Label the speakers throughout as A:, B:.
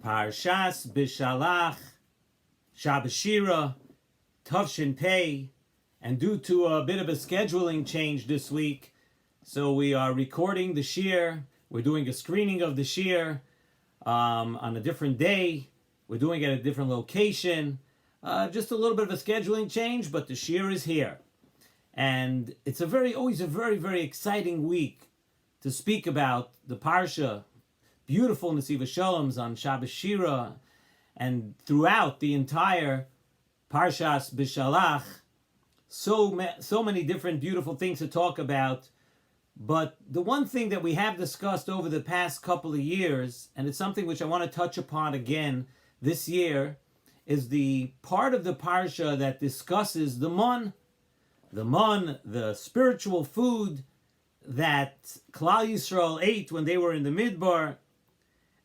A: S.S.S. Beshalach Shira, Tavshin Pei, and due to a bit of a scheduling change this week, so we are recording the Shir. We're doing a screening of the Shir on a different day. We're doing it at a different location. Just a little bit of a scheduling change, but the Shir is here. And it's always a very, very exciting week to speak about the Parsha, beautiful Nesivos Shalom on Shalom Shira, and throughout the entire Shalom Beshalach, so many different beautiful things to talk about. But the one thing that we have discussed over the past couple of years, and it's something which I want to touch upon again this year, is the part of the Parsha that discusses the man, the spiritual food that Klal Yisrael ate when they were in the Midbar.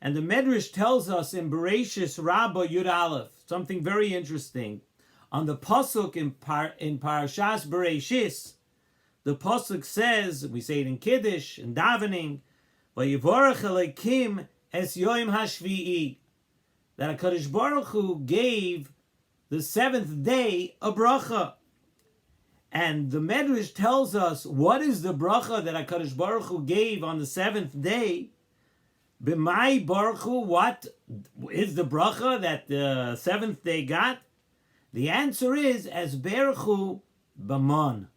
A: And the Medrash tells us in Bereshis Rabbah Yud Aleph something very interesting. On the pasuk in Parashas Bereshis, the pasuk says, we say it in Kiddush and davening, "Vayivorach Elokim es Yom Hashvi'i," that HaKadosh Baruch Hu gave the seventh day a bracha. And the Medrash tells us what is the bracha that HaKadosh Baruch Hu gave on the seventh day. B'mai Baruch Hu, what is the bracha that the seventh day got? The answer is as Baruch Hu b'man,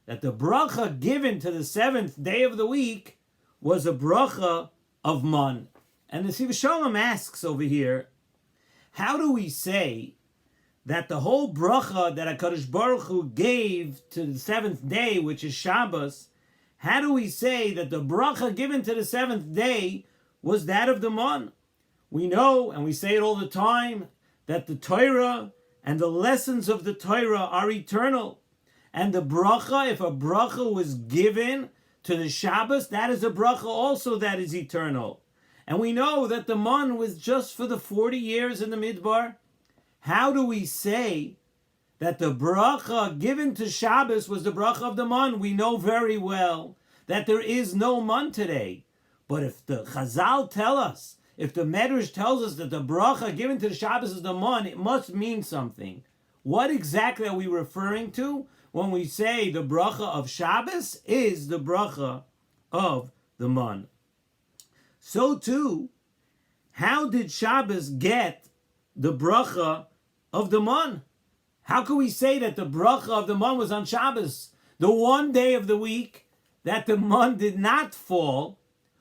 A: that the bracha given to the seventh day of the week was a bracha of man. And the Nesivos Shalom asks over here, how do we say that the whole bracha that HaKadosh Baruch Hu gave to the seventh day, which is Shabbos, how do we say that the bracha given to the seventh day was that of the man? We know, and we say it all the time, that the Torah and the lessons of the Torah are eternal. And the bracha, if a bracha was given to the Shabbos, that is a bracha also that is eternal. And we know that the man was just for the 40 years in the Midbar. How do we say that the bracha given to Shabbos was the bracha of the man? We know very well that there is no man today. But if the Chazal tell us, if the Medrash tells us that the bracha given to the Shabbos is the man, it must mean something. What exactly are we referring to when we say the bracha of Shabbos is the bracha of the man? So too, how did Shabbos get the bracha of the man? How can we say that the bracha of the man was on Shabbos? The one day of the week that the man did not fall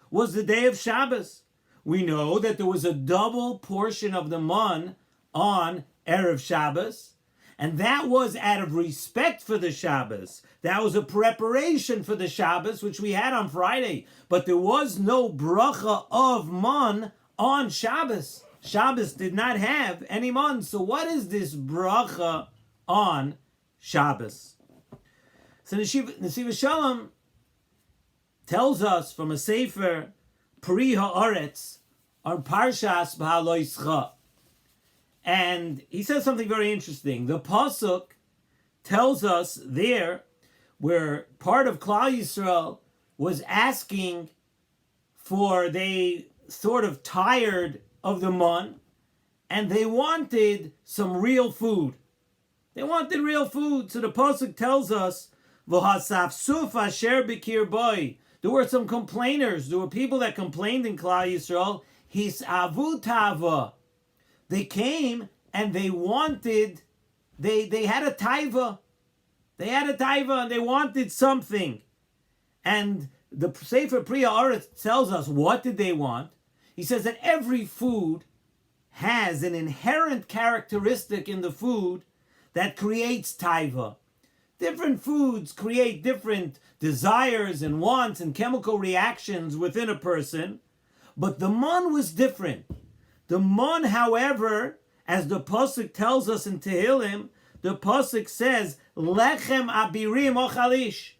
A: was the day of Shabbos. We know that there was a double portion of the man on Erev Shabbos, and that was out of respect for the Shabbos. That was a preparation for the Shabbos, which we had on Friday. But there was no bracha of man on Shabbos. Shabbos did not have any man. So what is this bracha on Shabbos? So Nesivos Shalom tells us from a sefer, Pri Haaretz, on Parshas B'Haloischa. And he says something very interesting. The pasuk tells us there, where part of Klal Yisrael was asking for, they sort of tired of the man, and they wanted some real food. They wanted real food. So the pasuk tells us, V'hasafsuf asher b'kir boi. There were some complainers. There were people that complained in Klal Yisrael. Hisavu tava. They came and they wanted, they had a taiva. They had a taiva and they wanted something. And the Sefer Pri Haaretz tells us, what did they want? He says that every food has an inherent characteristic in the food that creates taiva. Different foods create different desires and wants and chemical reactions within a person. But the man was different. The man, however, as the pasuk tells us in Tehillim, the pasuk says, Lechem abirim ochalish,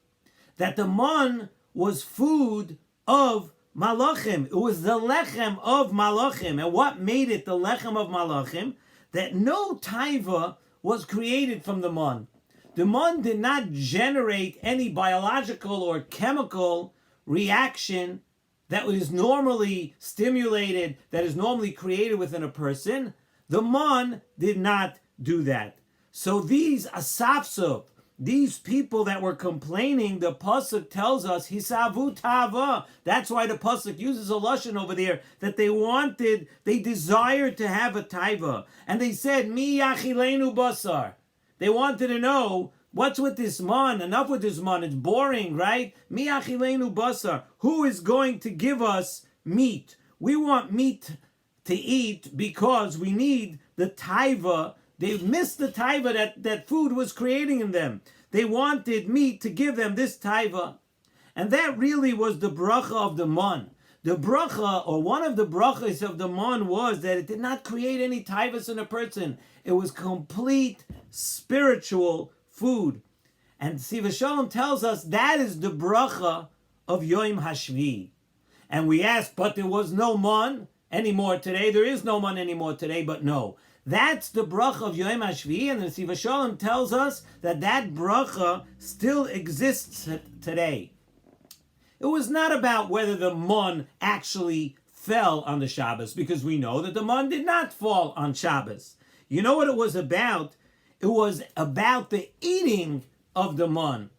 A: that the man was food of malachim. It was the lechem of malachim. And what made it the lechem of malachim? That no taiva was created from the man. The man did not generate any biological or chemical reaction that is normally stimulated, that is normally created within a person, the man did not do that. So these asafsuf, these people that were complaining, the pasuk tells us hisavu tava. That's why the pasuk uses a lashon over there that they desired to have a taiva, and they said mi yachilenu basar. They wanted to know what's with this man. Enough with this man. It's boring, right? Mi yachilenu basar. Who is going to give us meat? We want meat to eat because we need the taiva. They missed the taiva that food was creating in them. They wanted meat to give them this taiva. And that really was the bracha of the man. The bracha, or one of the brachas of the man, was that it did not create any taivas in a person. It was complete spiritual food. And Nesivos Shalom tells us that is the bracha of Yom HaShvi. And we ask, but there was no man anymore today. There is no man anymore today, but no. That's the bracha of Yom HaShvi, and the Nesivos Shalom tells us that that bracha still exists today. It was not about whether the man actually fell on the Shabbos, because we know that the man did not fall on Shabbos. You know what it was about? It was about the eating of the man.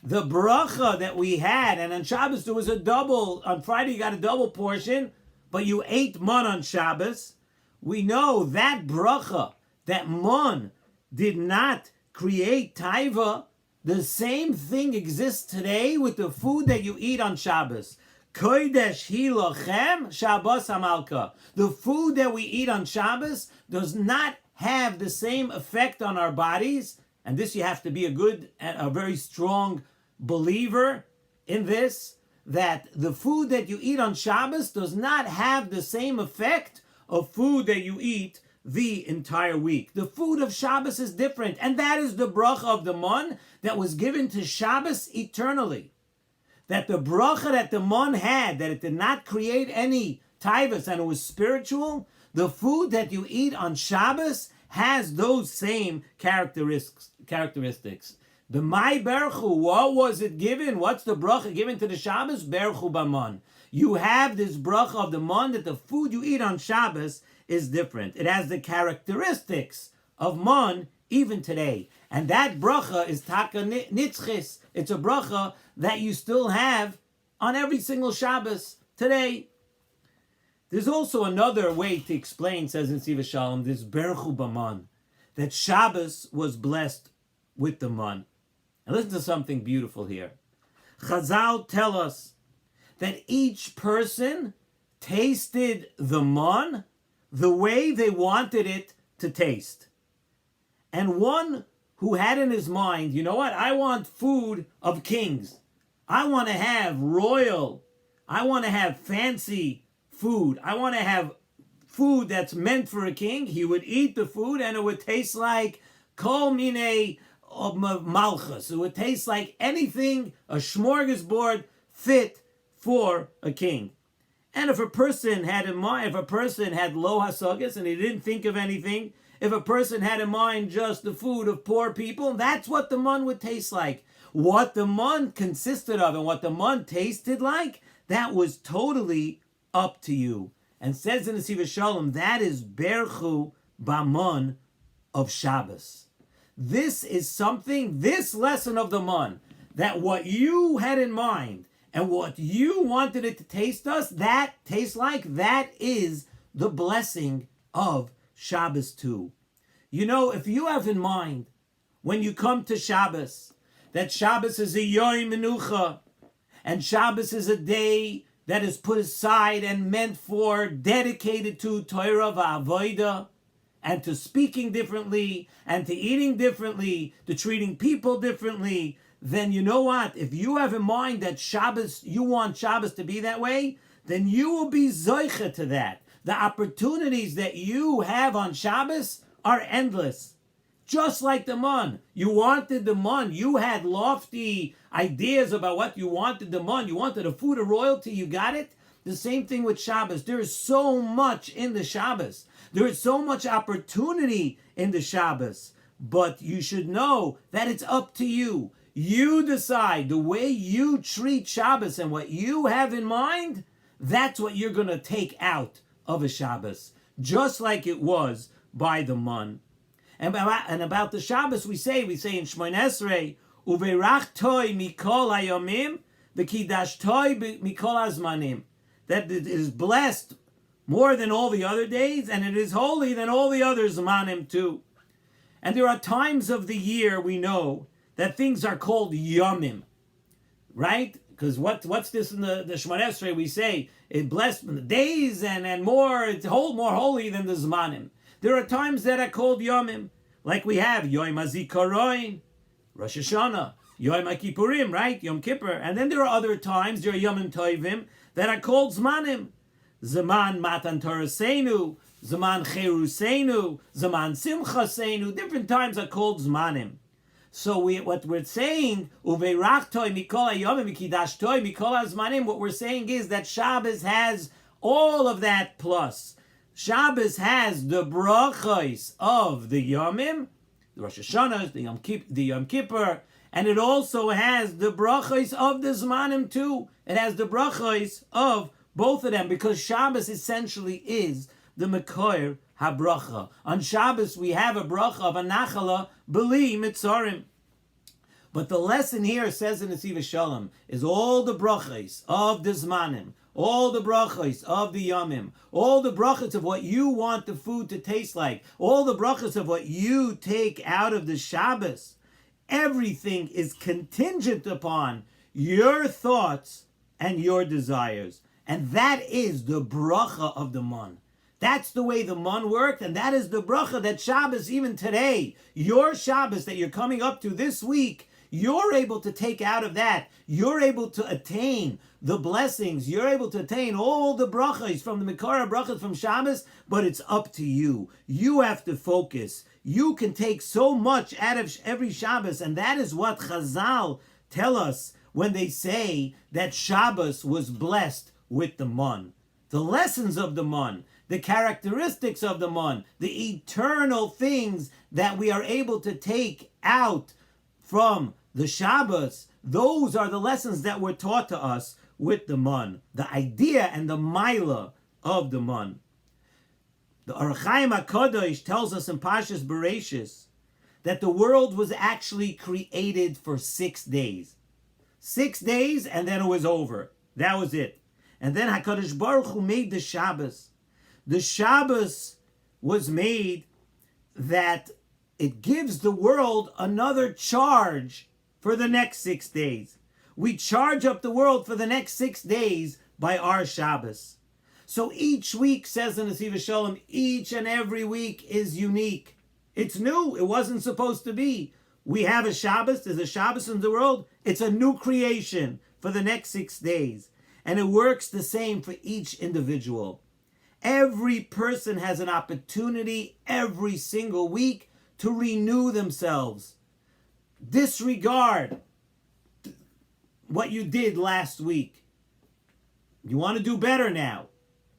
A: The bracha that we had, and on Shabbos there was a double, on Friday you got a double portion, but you ate man on Shabbos. We know that bracha, that man did not create taiva. The same thing exists today with the food that you eat on Shabbos. Kodesh hi lochem Shabbos hamalka. The food that we eat on Shabbos does not have the same effect on our bodies. And this, you have to be a very strong believer in this, that the food that you eat on Shabbos does not have the same effect of food that you eat the entire week. The food of Shabbos is different, and that is the bracha of the man that was given to Shabbos eternally. That the bracha that the man had, that it did not create any taivas, and it was spiritual, the food that you eat on Shabbos has those same characteristics. The Mai Berchu, what was it given? What's the bracha given to the Shabbos? Berchu Baman. You have this bracha of the man that the food you eat on Shabbos is different. It has the characteristics of man even today. And that bracha is taka nitzchis. It's a bracha that you still have on every single Shabbos today. There's also another way to explain, says Nesivos Shalom, this berchu baman, that Shabbos was blessed with the man. And listen to something beautiful here. Chazal tell us that each person tasted the man the way they wanted it to taste. And one who had in his mind, you know what, I want food of kings. I want to have royal, I want to have fancy food. I want to have food that's meant for a king. He would eat the food and it would taste like kol minei malchus. It would taste like anything, a smorgasbord fit for a king. And if a person had in mind, if a person had lo hasagas and he didn't think of anything, if a person had in mind just the food of poor people, that's what the man would taste like. What the man consisted of and what the man tasted like, that was totally up to you. And says in the Nesivos Shalom, that is berchu baman of Shabbos. This is something, this lesson of the man, that what you had in mind and what you wanted it to taste like, that is the blessing of Shabbos too. You know, if you have in mind, when you come to Shabbos, that Shabbos is a Yom Menucha, and Shabbos is a day that is put aside and meant for, dedicated to Torah v'Avodah, and to speaking differently, and to eating differently, to treating people differently, then you know what? If you have in mind that Shabbos, you want Shabbos to be that way, then you will be zoicha to that. The opportunities that you have on Shabbos are endless. Just like the man. You wanted the man. You had lofty ideas about what you wanted the man. You wanted a food of royalty. You got it. The same thing with Shabbos. There is so much in the Shabbos. There is so much opportunity in the Shabbos. But you should know that it's up to you. You decide the way you treat Shabbos and what you have in mind. That's what you're going to take out of a Shabbos, just like it was by the Mon. And about the Shabbos, we say in Shmoneh Esrei, Uveirach toy mikol hayomim, v'kidash toy mikol hazmanim, that it is blessed more than all the other days, and it is holy than all the other zmanim too. And there are times of the year we know that things are called yomim, right? Because what's this in the Shmoneh Esrei? We say it blessed the days and more. It's more holy than the zmanim. There are times that are called yomim, like we have Yom HaZikaron, Rosh Hashanah, Yom HaKippurim, right? Yom Kippur. And then there are other times, there are Yomim Tovim, that are called Zmanim. Zaman Matan Torasenu, Zaman Cherusenu, Zaman Simchasenu. Different times are called Zmanim. So what we're saying, Uveirach Toy Mikol HaYomim V'Kidash Toy Mikol HaZmanim, what we're saying is that Shabbos has all of that plus. Shabbos has the brachos of the Yomim, the Rosh Hashanah, the Yom Kippur, and it also has the brachos of the Zmanim too. It has the brachos of both of them, because Shabbos essentially is the Mekoyer HaBracha. On Shabbos we have a bracha of a nachala b'li mitzarim. But the lesson here, says in Nesivos Shalom, is all the brachos of the Zmanim, all the brachos of the Yomim, all the brachos of what you want the food to taste like, all the brachos of what you take out of the Shabbos, everything is contingent upon your thoughts and your desires. And that is the bracha of the Mon. That's the way the Mon worked, and that is the bracha that Shabbos, even today, your Shabbos that you're coming up to this week, you're able to take out of that. You're able to attain the blessings. You're able to attain all the brachas from the Mikara brachas from Shabbos, but it's up to you. You have to focus. You can take so much out of every Shabbos, and that is what Chazal tell us when they say that Shabbos was blessed with the Mon. The lessons of the Mon, the characteristics of the Mon, the eternal things that we are able to take out from the Shabbos, those are the lessons that were taught to us with the Mon, the idea and the Maila of the Mon. The Orach Chaim HaKadosh tells us in Parshas Bereishis that the world was actually created for 6 days. 6 days, and then it was over. That was it. And then HaKadosh Baruch Hu made the Shabbos. The Shabbos was made that it gives the world another charge for the next 6 days. We charge up the world for the next 6 days by our Shabbos. So each week, says in Nesivos Shalom, each and every week is unique. It's new. It wasn't supposed to be. We have a Shabbos. There's a Shabbos in the world. It's a new creation for the next 6 days. And it works the same for each individual. Every person has an opportunity every single week to renew themselves. Disregard what you did last week. You want to do better now.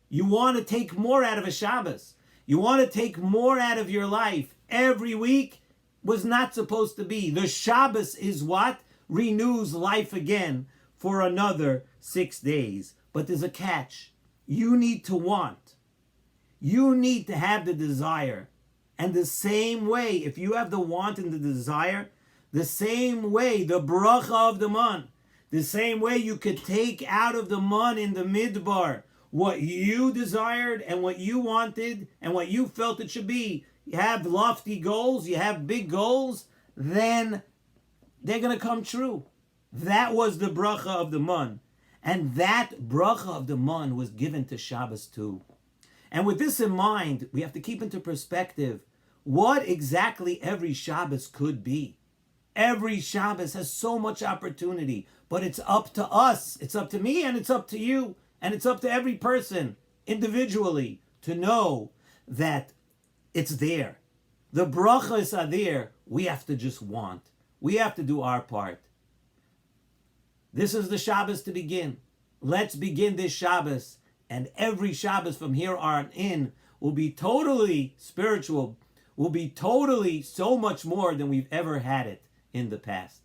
A: You want to take more out of a Shabbos. You want to take more out of your life. Every week was not supposed to be. The Shabbos is what renews life again for another 6 days. But there's a catch. You need to want. You need to have the desire. And the same way, if you have the want and the desire, the same way, the bracha of the Mon, the same way you could take out of the Mon in the Midbar what you desired and what you wanted and what you felt it should be. You have lofty goals, you have big goals, then they're going to come true. That was the bracha of the Mon. And that bracha of the Mon was given to Shabbos too. And with this in mind, we have to keep into perspective what exactly every Shabbos could be. Every Shabbos has so much opportunity, but it's up to us. It's up to me and it's up to you. And it's up to every person individually to know that it's there. The brachas are there. We have to just want. We have to do our part. This is the Shabbos to begin. Let's begin this Shabbos. And every Shabbos from here on in will be totally spiritual, will be totally so much more than we've ever had it in the past.